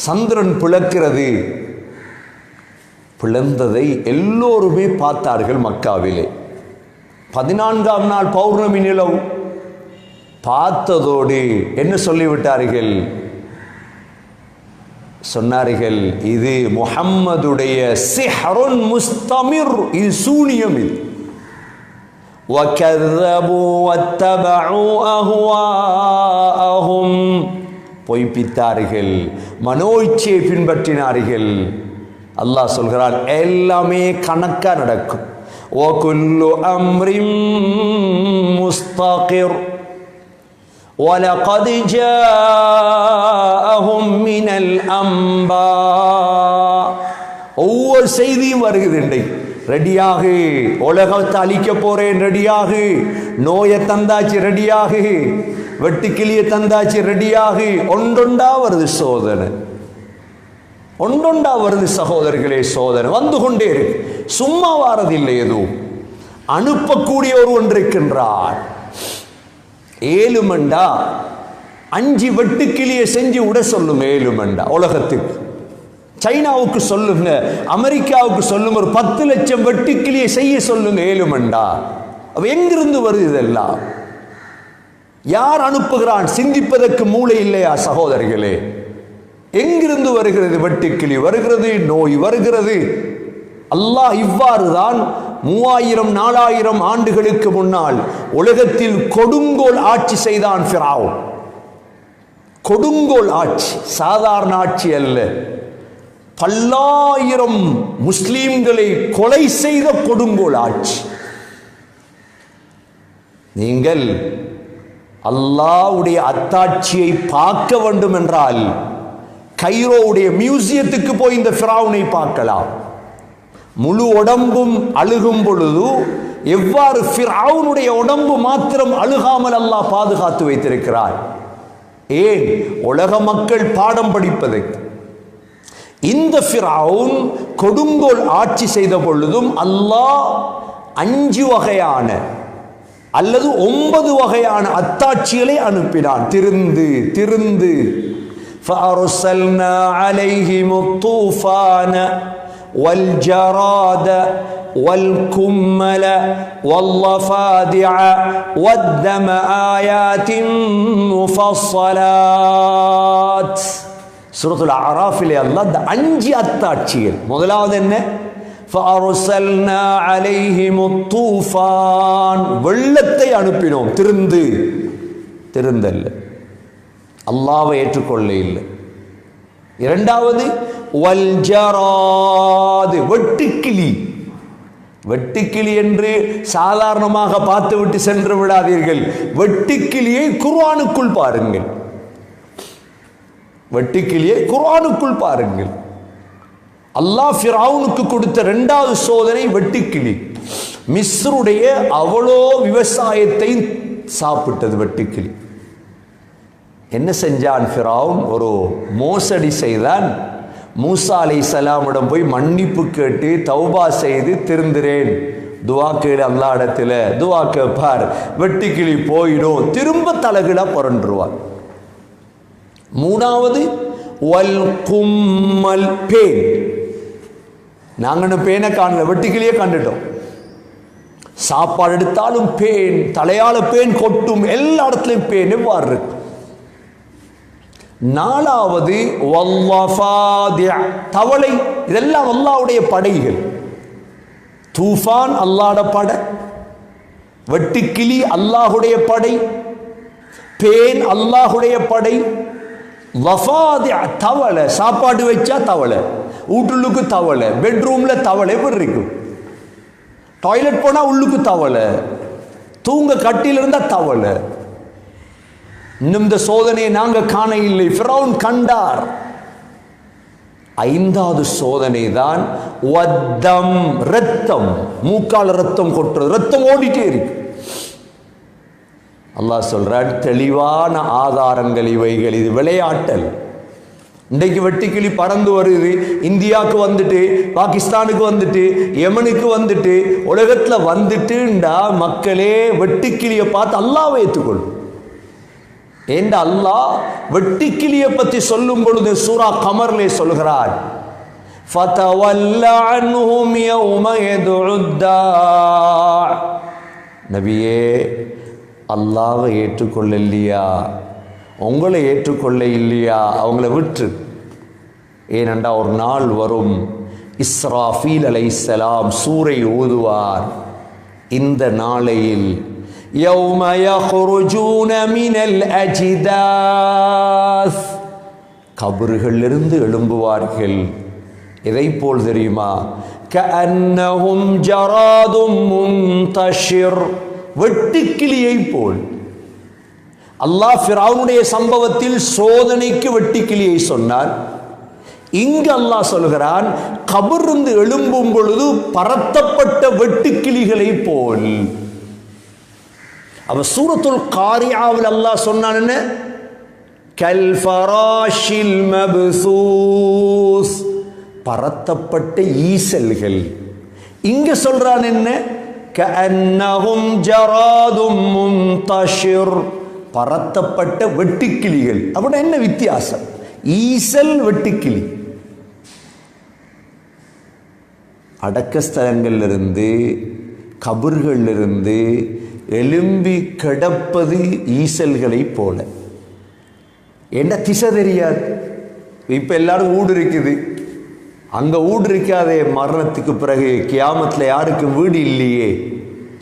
சந்திரன் பிளக்கிறது. பிளந்ததை எல்லோருமே பார்த்தார்கள் மக்காவிலே. 14ஆம் நாள் பௌர்ணமி நிலவு. பார்த்ததோடு என்ன சொல்லிவிட்டார்கள்? சொன்னார்கள், இது முஹம்மதுடைய சிஹ்ருன் முஸ்தமிர், இது சூனியம். இது وَكَذَّبُوا وَاتَّبَعُوا أَهْوَاءَهُمْ, பொய்ப்பித்தார்கள், மனோ இச்சையை பின்பற்றினார்கள். அல்லாஹ் சொல்கிறான், எல்லாமே கணக்கா நடக்கும். وَكُلُّ أَمْرٍ مُسْتَقِرٌ وَلَقَدْ جَاءَهُمْ مِنَ الْأَنْبَاءِ, ஒவ்வொரு செய்தியும் வருகிறது. ரெடியாக, உலகத்தை அழிக்க போறேன், ரெடியாக, நோயை தந்தாச்சு, ரெடியாக, வெட்டுக்கிளியை தந்தாச்சு, ரெடியாக. ஒன்றொண்டா வருது சோதனை, ஒன்றொண்டா வருது சகோதரர்களே. சோதனை வந்து கொண்டே இருக்கு, சும்மா வாரதில்லை. எதுவும் அனுப்பக்கூடிய ஒருவன் இருக்கின்றார். 7 மண்டா 5 வெட்டுக்கிளியை செஞ்சு விட சொல்லுங்க. 7 மண்டா உலகத்துக்கு, சைனாவுக்கு சொல்லுங்க, அமெரிக்காவுக்கு சொல்லுங்க, ஒரு 10 லட்சம் வெட்டுக்கிளியை செய்ய சொல்லுங்க. 7 மண்டா. எங்கிருந்து வருது இதெல்லாம்? யார் அனுப்புகிறான்? சிந்திப்பதற்கு மூளை இல்லையா சகோதரிகளே? எங்கிருந்து வருகிறது? வெட்டுக்கிளி வருகிறது, நோய் வருகிறது. அல்லாஹ் இவ்வாறு தான் 3000-4000 ஆண்டுகளுக்கு முன்னால் உலகத்தில் கொடுங்கோல் ஆட்சி செய்தான் ஃபிரௌன். கொடுங்கோல் ஆட்சி, சாதாரண ஆட்சி அல்ல. பல்லாயிரம் முஸ்லிம்களை கொலை செய்த கொடுங்கோல் ஆட்சி. நீங்கள் அல்லாஹ்வுடைய அத்தாட்சியை பார்க்க வேண்டும் என்றால் கைரோவுடைய மியூசியத்துக்கு போய் இந்த ஃபிரௌனை பார்க்கலாம். முழு உடம்பும் அழுகும் பொழுது எவ்வாறு ஃபிரௌனுடைய உடம்பு மாத்திரம் அழுகாமல் அல்லாஹ் பாதுகாத்து வைத்திருக்கிறார். ஏன்? உலக மக்கள் பாடம் படிப்பதற்கு. இந்த ஃபிரௌன் கொடுங்கோல் ஆட்சி செய்த பொழுதும் அல்லாஹ் 5 வகையான அல்லது 9 வகையான அத்தாட்சிகளை அனுப்பினான். திருந்து فأرسلنا عليهم الطوفان والجراد والكمل والضفادع والدم آيات مفصلات. சூரத்துல் அராஃபிலே அல்லாஹ் இந்த 5 அத்தாட்சிகள். முதலாவது என்ன? فأرسلنا عليهم الطوفان, வெள்ளத்தை அனுப்பினோம். திருந்தல்ல, அல்லாஹ்வை ஏற்றுக்கொள்ள இல்லை. இரண்டாவது வல்ஜராத், வெட்டுக்கிளி என்று சாதாரணமாக பார்த்துவிட்டு சென்று விடாதீர்கள். வெட்டுக்கிளியை குர்ஆனுக்குள் பாருங்கள். வெட்டுக்கிளியை குர்ஆனுக்குள் பாருங்கள். அல்லாஹ் ஃபிரௌனுக்கு கொடுத்த 2வது சோதனை வெட்டுக்கிளி. மிஸ்ருடைய அவ்வளோ விவசாயத்தை சாப்பிட்டது வெட்டுக்கிளி. என்ன செஞ்சான் ஃபிரௌன்? ஒரு மோசடி செய்தான். மூசா அலைஹிஸ்ஸலாமிடம் போய் மன்னிப்பு கேட்டு தௌபா செய்து திருந்துறேன், துவா கேளு அல்லாஹ் இடத்துல, துவா கேட்பார், வெட்டுக்கிளி போயிடும், திரும்ப தலகிலா புரண்டுருவார். 3வது வல் கும்மல், பேன். நாங்கள் பேனை காணல, வெட்டுக்கிளியே கண்டுட்டோம். சாப்பாடு எடுத்தாலும் பேன், தலையால பேன் கொட்டும், எல்லா இடத்துலையும் பேன். எவ்வாறு இருக்கு? 4வது வல்லஃபாதிஅ, தவளை. இதெல்லாம் அல்லாஹ்வுடைய படைகள். தூஃபான் அல்லாஹ்வுடைய படை, வெட்டுக்கிளி அல்லாஹ்வுடைய படை, பேன் அல்லாஹ்வுடைய படை, வஃபாதிஅ தவளை. சாப்பாடு வச்சா தவளை, வீட்டுள்ளுக்கு தவளை, பெட்ரூம்ல தவளை. எப்படி இருக்கும்? டாய்லெட் போனா உள்ளுக்கு தவளை, தூங்க கட்டில இருந்தா தவளை. இன்னும் இந்த சோதனையை நாங்க காண இல்லை, ஃபிரௌன் கண்டார். 5வது சோதனை தான் வத்தம், ரத்தம். மூக்கால ரத்தம் கொட்டுறது, ரத்தம் ஓடிட்டே இருக்கு. அல்லாஹ் சொல்றான், தெளிவான ஆதாரங்கள் இவைகள், இது விளையாட்டல். இன்றைக்கு வெட்டுக்கிளி பறந்து வருது, இந்தியாவுக்கு வந்துட்டு, பாகிஸ்தானுக்கு வந்துட்டு, யமனுக்கு வந்துட்டு, உலகத்துல வந்துட்டுண்டா மக்களே வெட்டுக்கிளியை பார்த்து அல்லாஹ்வை ஏற்றுக்கொள்ளும். என்ற அல்லாஹ் வெட்டுக்கிளியை பற்றி சொல்லும் பொழுது சூரா கமர்லே சொல்கிறார், ஃபதவல்ல அன்ஹும் யௌம யதுஉத்தா. நபியே, அல்லாஹ்வை ஏற்றுக்கொள்ள இல்லையா, உங்களை ஏற்றுக்கொள்ள இல்லையா, அவங்கள விட்டு. ஏனென்றா ஒரு நாள் வரும், இஸ்ராஃபீல் அலைஹிஸ்ஸலாம் சூரை ஊதுவார். இந்த நாளையில் யௌம யஹ்ருஜூன மினல் அஜ்தாஸ், கபறுகளிலிருந்து எழும்புவார்கள். எதை போல் தெரியுமா? கஅன்னஹும் ஜராதும் முன்தஷிர், வெட்டுக்கிளியை போல். அல்லாஹ் ஃபிரௌனுடைய சம்பவத்தில் சோதனைக்கு வெட்டுக்கிளியை சொன்னார். இங்கு அல்லாஹ் சொல்கிறான், கபரிலிருந்து எழும்பும் பொழுது பரத்தப்பட்ட வெட்டுக்கிளிகளை போல். அவ சூரத்துல் காரியாவில் அல்லாஹ் சொன்னான் என்ன? கல் ஃபராஷில் மப்சூஸ், பரத்தப்பட்ட ஈசல்கள். இங்க சொல்றான் என்ன? கஅன்னஹும் ஜராதும் முன்தஷிர், பரத்தப்பட்ட வெட்டுக்கிளிகள். அப்படின்னா என்ன வித்தியாசம்? ஈசல், வெட்டுக்கிளி. அடக்கஸ்தலங்களிலிருந்து கபர்களிலிருந்து எலும்பி கிடப்பது ஈசல்களை போல. என்ன திசை தெரியாது. இப்ப எல்லாரும் ஊடு இருக்குது, அங்க ஊடு இருக்காதே. மரணத்துக்கு பிறகு கியாமத்தில் யாருக்கும் வீடு இல்லையே,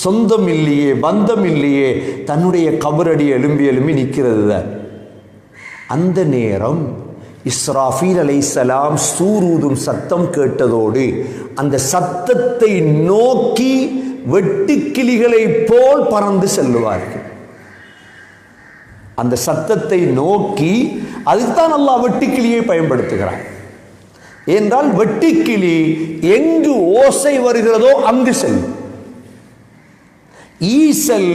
சொந்தம் இல்லையே, பந்தம் இல்லையே, தன்னுடைய கபரடி எலும்பி எலும்பி நிற்கிறது தான். அந்த நேரம் இஸ்ராஃபீல் அலைஹிஸ்ஸலாம் சூரூதும் சத்தம் கேட்டதோடு அந்த சத்தத்தை நோக்கி வெட்டுக்கிளிகளை போல் பறந்து செல்லுவார்கள். அந்த சத்தத்தை நோக்கி, அதுதான் அல்லாஹ் வெட்டுக்கிளியை பயன்படுத்துகிறார். என்றால் வெட்டுக்கிளி எங்கு ஓசை வருகிறதோ அங்கு செல்லும். ஈசல்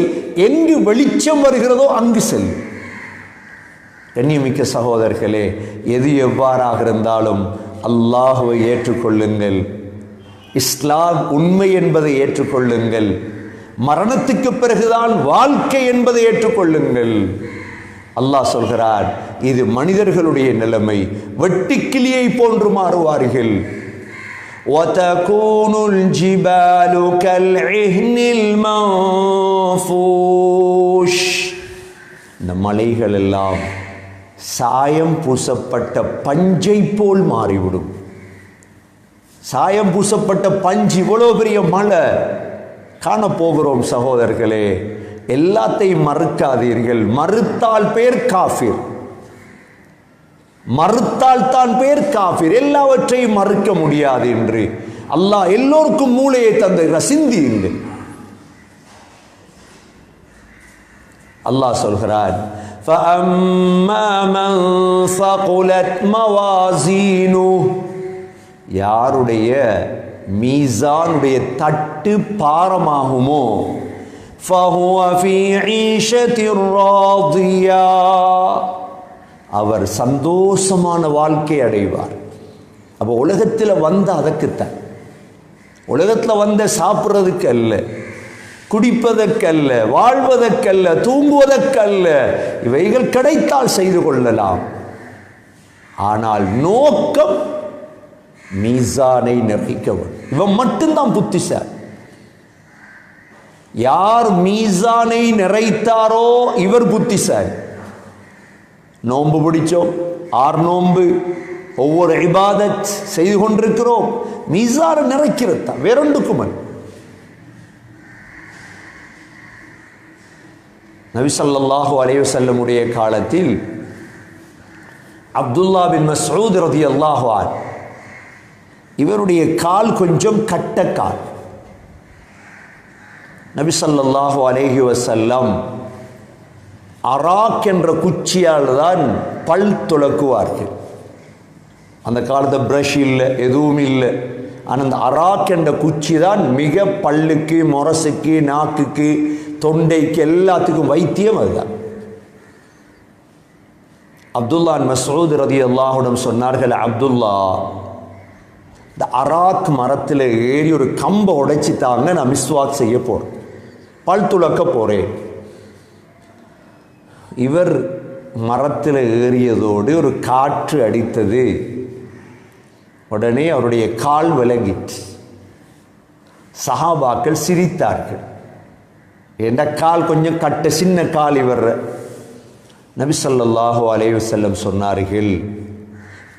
எங்கு வெளிச்சம் வருகிறதோ அங்கு செல்லும். கண்ணியமிக்க சகோதரர்களே, எது எவ்வாறாக இருந்தாலும் அல்லாஹ்வை ஏற்றுக்கொள்ளுங்கள். இஸ்லாம் உண்மை என்பதை ஏற்றுக்கொள்ளுங்கள். மரணத்துக்கு பிறகுதான் வாழ்க்கை என்பதை ஏற்றுக்கொள்ளுங்கள். அல்லாஹ் சொல்கிறார், இது மனிதர்களுடைய நிலைமை. வெட்டுக்கிளியை போன்று மாறுவார்கள். وَتَكُونُ الْجِبَالُ كَالْعِهْنِ الْمَنْفُوشِ, இந்த மலைகள் எல்லாம் சாயம் பூசப்பட்ட பஞ்சை போல் மாறிவிடும். சாயம் பூசப்பட்ட பஞ்சு. இவ்வளோ பெரிய மலை காணப்போகிறோம் சகோதரர்களே. எல்லாத்தையும் மறுக்காதீர்கள். மறுத்தால் பேர் காஃபிர், மறுத்தால் தான் பேர் காஃபிர். எல்லாவற்றையும் மறுக்க முடியாது என்று அல்லாஹ் எல்லோருக்கும் மூளையை தந்திருக்கிறார். சிந்தியுங்கள். அல்லாஹ் சொல்கிறான், فَأَمَّا مَنْ ثَقُلَتْ مَوَازِينُهُ, யாருடைய மீசானுடைய தட்டு பாரமாகுமோ, فَهُوَ فِي عِيشَةٍ رَاضِيَةٍ, அவர் சந்தோஷமான வாழ்க்கை அடைவார். அப்போ உலகத்தில் வந்த அதற்குத்தான். உலகத்தில் வந்த சாப்பிட்றதுக்கு அல்ல, குடிப்பதற்கல்ல, வாழ்வதற்கல்ல, தூங்குவதற்கல்ல. இவைகள் கிடைத்தால் செய்து கொள்ளலாம். ஆனால் நோக்கம் மீசானை நிறைக்கவன். இவன் மட்டும்தான் புத்திசாலி. யார் மீசானை நிறைத்தாரோ இவர் புத்திசாலி. நோன்பு பிடிச்சோம், 6 நோன்பு, ஒவ்வொரு இபாதத் செய்து கொண்டிருக்கிறோம். மீசானை நிறைக்கிறது தான், வேறொன்றுக்குமன். நபி ஸல்லல்லாஹு அலைஹி வஸல்லம் உடைய காலத்தில் அப்துல்லா பின் மஸ்ஊத் ரலியல்லாஹு அன்ஹு, இவருடைய கால் கொஞ்சம் கட்ட கால். நபி ஸல்லல்லாஹு அலைஹி வஸல்லம் அராக் என்ற குச்சியால் தான் பல் துலக்குவார்கள். அந்த காலத்து பிரஷ் இல்லை, எதுவும் இல்லை. ஆனால் அந்த அராக் என்ற குச்சி தான் மிக பல்லுக்கு, முரசுக்கு, நாக்குக்கு, தொண்டைக்கு எல்லாத்துக்கும் வைத்தியம். அதுதான். அப்துல்லா மஸ்ஊத் ரலியல்லாஹு அன்ஹு சொன்னார்கள், அப்துல்லா, இந்த அராக் மரத்தில் ஏறி ஒரு கம்பை உடைச்சி தாங்க, நான் மிஸ்வாக் செய்ய போகிறேன், பல் துலக்க போகிறேன். இவர் மரத்தில் ஏறியதோடு ஒரு காற்று அடித்தது. உடனே அவருடைய கால் விலங்கிற்று. சஹாபாக்கள் சிரித்தார்கள். என்ற கால் கொஞ்சம் கட்ட சின்ன கால் இவர். நபி ஸல்லல்லாஹு அலைஹி வஸல்லம் சொன்னார்கள்,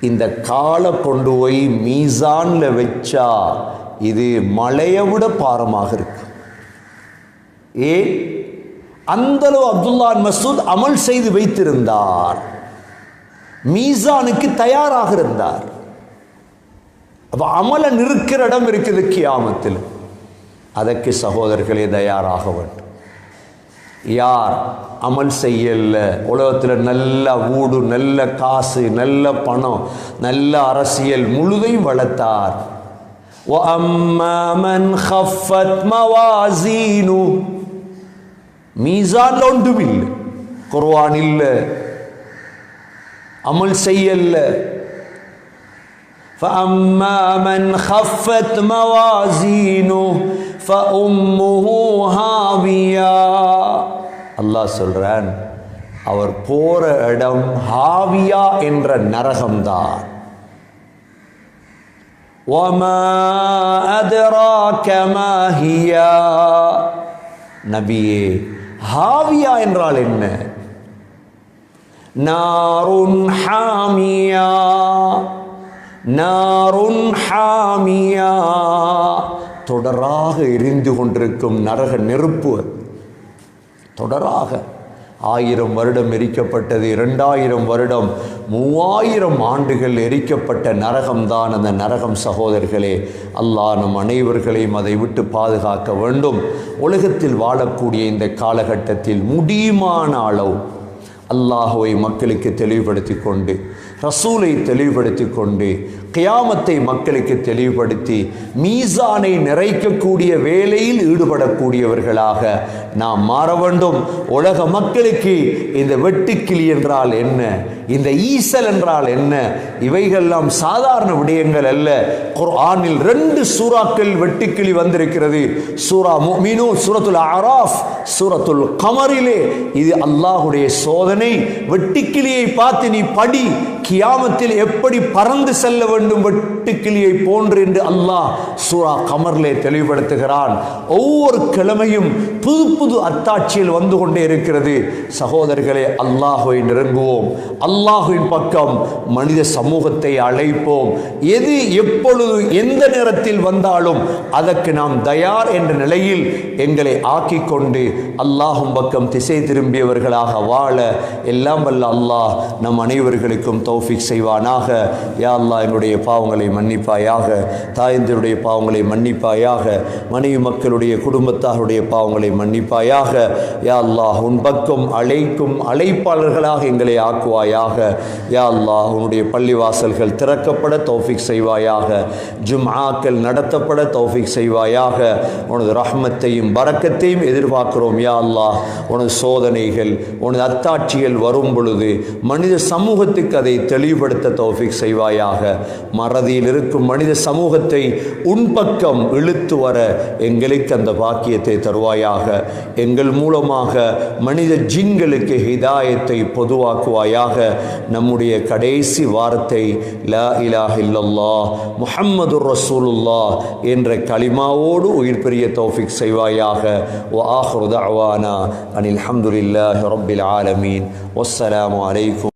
இந்த காலை கொண்டு போய் மீசான்ல வச்சா இது மலையை விட பாரமாக இருக்கு. அந்தளவு அப்துல்லா மஸ்ஊத் அமல் செய்து வைத்திருந்தார். மீசானுக்கு தயாராக இருந்தார். அப்ப அமல நிற்கிற இடம் இருக்குது கியாமத்தில். அதற்கு சகோதரர்களே தயாராக வேண்டும். யார் அமல் செய்யல, உலகத்தில் நல்ல வீடு, நல்ல காசு, நல்ல பணம், நல்ல அரசியல் முழுதையும் வளர்த்தார். وَأَمَّا مَنْ خَفَّتْ مَوَازِينُهُ மீசான்ல ஒன்றும் இல்லை, குர்ஆன் இல்லை, அமல் செய்யல. فَأَمَّا مَنْ خَفَّتْ مَوَازِينُهُ فَأُمُّهُ هَاوِيَةٌ அல்லாஹ் சொல்றான், அவர் போற இடம் ஹாவியா என்ற நரகம்தான். وَمَا أَدْرَاكَ مَا هِيَ நபியே, ஹாவியா என்றால் என்ன? நாருன் ஹாமியா, நாருன் ஹாமியா, தொடராக எரிந்து கொண்டிருக்கும் நரக நெருப்பு. தொடராக 1000 வருடம் எரிக்கப்பட்டது, 2000 வருடம், 3000 ஆண்டுகள் எரிக்கப்பட்ட நரகம்தான் அந்த நரகம். சகோதரர்களே, அல்லாஹ் நம் அனைவர்களையும் அதை விட்டு பாதுகாக்க வேண்டும். உலகத்தில் வாழக்கூடிய இந்த காலகட்டத்தில் முடியுமான அளவு அல்லாஹுவை மக்களுக்கு தெளிவுபடுத்தி கொண்டு, ரசூலை தெளிவுபடுத்தி கொண்டு, கியாமத்தை மக்களுக்கு தெளிவுபடுத்தி, மீசானை நிறைக்கக்கூடிய வேலையில் ஈடுபடக்கூடியவர்களாக நாம் மாற வேண்டும். உலக மக்களுக்கு இந்த வெட்டுக்கிளி என்றால் என்ன, இந்த ஈசல் என்றால் என்ன, இவைகள்லாம் சாதாரண விடயங்கள் அல்ல. குர்ஆனில் 2 சூறாக்கள் வெட்டுக்கிளி வந்திருக்கிறது. சூரா முஃமினூன், சூரத்துல் அராஃப், சூரத்துல் கமரிலே இது அல்லாஹ்வுடைய சோதனை. வெட்டுக்கிளியை பார்த்து நீ படி, கியாமத்தில் எப்படி பறந்து செல்ல வேண்டும் வெட்டுக்கிளியை போன்று என்று அல்லாஹ் சூரா கமர்லே தெளிவுபடுத்துகிறான். ஒவ்வொரு கிழமையும் புது புது அத்தாட்சியில் வந்து கொண்டே இருக்கிறது. சகோதரர்களே, அல்லாஹ்வை நெருங்குவோம், அல்லாஹ்வின் பக்கம் மனித சமூகத்தை அழைப்போம். எது எப்பொழுது எந்த நேரத்தில் வந்தாலும் அதற்கு நாம் தயார் என்ற நிலையில் எங்களை ஆக்கிக் கொண்டு அல்லாஹ்வின் பக்கம் திசை திரும்பியவர்களாக வாழ எல்லாம் வல்ல அல்லாஹ் நம் அனைவர்களுக்கும் தௌஃபீக் செய்வானாக. யா அல்லாஹ், என்னுடைய பாவங்களை மன்னிப்பாயாக, தாயந்தருடைய பாவங்களை மன்னிப்பாயாக, மனைவி மக்களுடைய குடும்பத்தாருடைய பாவங்களை மன்னிப்பாயாக. யா அல்லாஹ், உன் பக்கம் அழைக்கும் அழைப்பாளர்களாக எங்களை ஆக்குவாயாக. யா அல்லாஹ், உன்னுடைய பள்ளிவாசல்கள் திறக்கப்பட தௌஃபீக் செய்வாயாக, ஜும்ஆக்கள் நடத்தப்பட தௌஃபீக் செய்வாயாக. உனது ரஹ்மத்தையும் பரக்கத்தையும் எதிர்பார்க்கிறோம். யா அல்லாஹ், உனது சோதனைகள், உனது அத்தாட்சிகள் வரும் பொழுது மனித சமூகத்துக்கு அதை தெளிவுபடுத்த தௌஃபீக் செய்வாயாக. மறதியில் இருக்கும் மனித சமூகத்தை உன் பக்கம் இழுத்து வர எங்களுக்கு அந்த பாக்கியத்தை தருவாயாக. எங்கள் மூலமாக மனித ஜின்களுக்கு ஹிதாயத்தை பொதுவாக்குவாயாக. நம்முடைய கடைசி வார்த்தை லா இலாஹ இல்லல்லாஹ் முஹம்மதுர் ரசூலுல்லாஹ் என்ற கலிமாவோடு உயிர் பெரிய தௌஃபீக் செய்வாயாக. வ ஆஹிரு தஅவானா அனில் ஹம்துலில்லாஹி ரப்பில் ஆலமீன். வஸ்ஸலாமு அலைக்கும்.